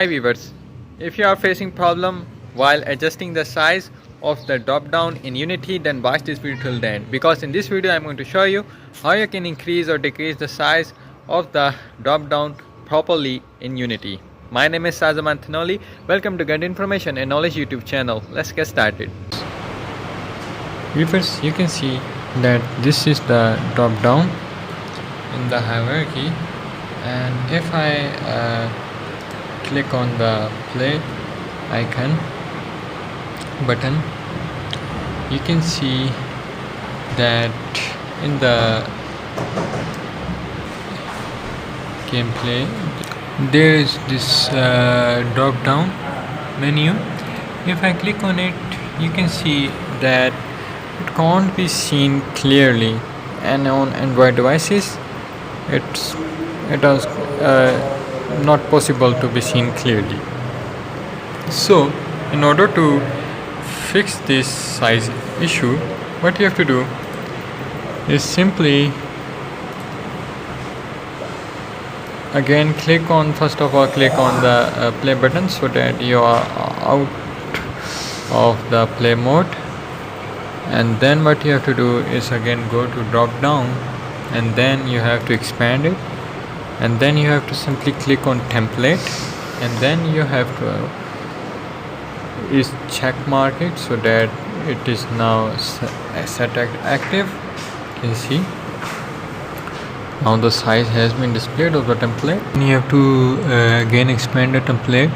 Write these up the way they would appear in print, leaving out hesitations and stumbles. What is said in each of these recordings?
Hi viewers, if you are facing problem while adjusting the size of the drop down in Unity, then watch this video till the end, because in this video I am going to show you how you can increase or decrease the size of the drop down properly in Unity. My name is Sazaman Thanoli. Welcome to Get Information and Knowledge YouTube channel. Let's get started. Viewers, you can see that this is the drop down in the hierarchy, and if I click on the play icon button, you can see that in the gameplay there is this drop down menu. If I click on it, you can see that it can't be seen clearly, and on Android devices it is not possible to be seen clearly. So in order to fix this size issue, what you have to do is simply again first of all click on the play button so that you are out of the play mode, and then what you have to do is again go to drop down, and then you have to expand it, and then you have to simply click on template, and then you have to is check mark it so that it is now set active. You can see now the size has been displayed of the template. And you have to again expand the template,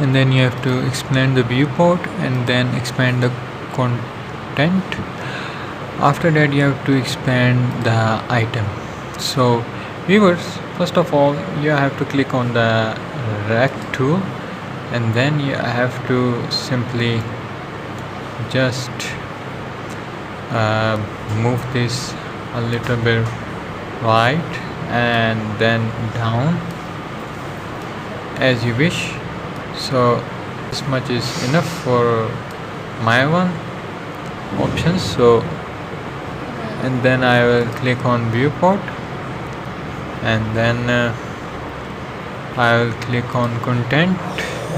and then you have to expand the viewport, and then expand the content. After that you have to expand the item. So viewers, first of all you have to click on the rect tool, and then you have to simply just move this a little bit right and then down as you wish. So this much is enough for my one options. So and then I will click on viewport, and then I will click on content,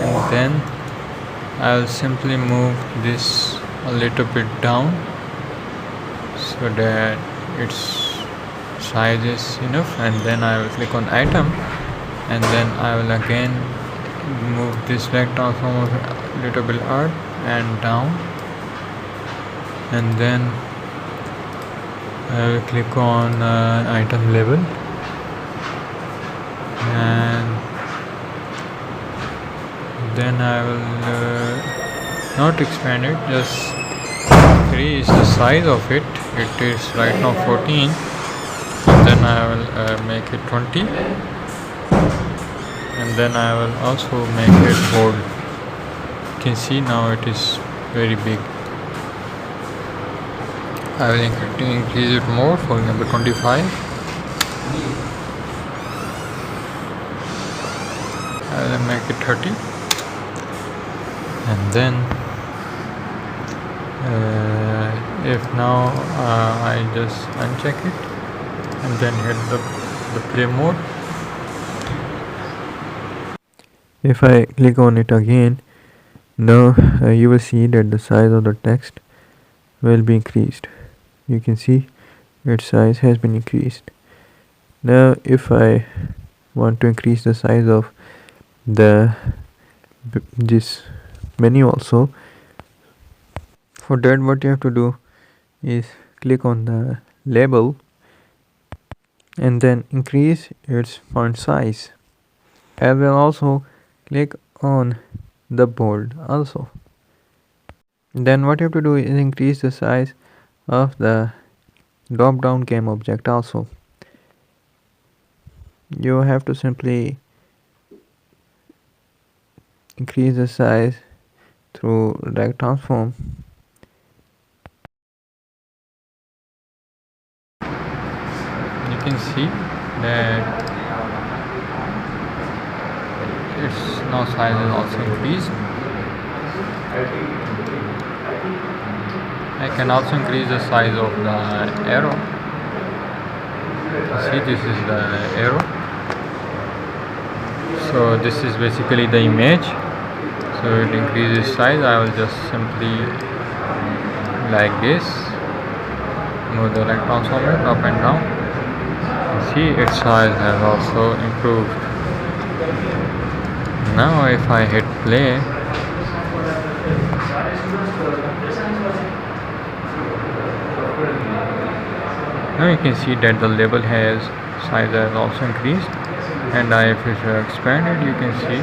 and then I will simply move this a little bit down so that its size is enough, and then I will click on item, and then I will again move this rectangle from a little bit up and down, and then I will click on item label, and then I will not expand it, just increase the size of it. It is right now 14, and then I will make it 20, and then I will also make it bold. You can see now it is very big. I will increase it more, for example 25. I will make it 30, and then if now I just uncheck it and then hit the play mode. If I click on it again, now you will see that the size of the text will be increased. You can see its size has been increased. Now if I want to increase the size of this menu also, for that what you have to do is click on the label and then increase its font size. I will also click on the bold also. Then what you have to do is increase the size of the drop down game object also. You have to simply increase the size through drag transform. You can see that its now size is also increased. I can also increase the size of the arrow. See, this is the arrow. So this is basically the image. So it increases size. I will just simply like this move the like transformer up and down. See, its size has also improved. Now if I hit play, now you can see that the label has size has also increased, and if you expand it, you can see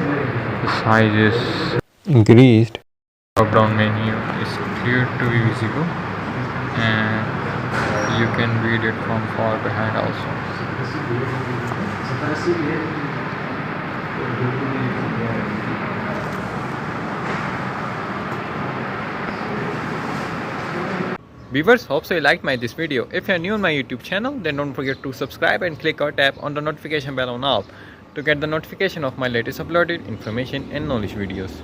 the size is increased. Drop down menu is clear to be visible, and you can read it from far behind also. Viewers, hope so you liked this video. If you are new on my YouTube channel, then don't forget to subscribe and click or tap on the notification bell on all to get the notification of my latest uploaded information and knowledge videos.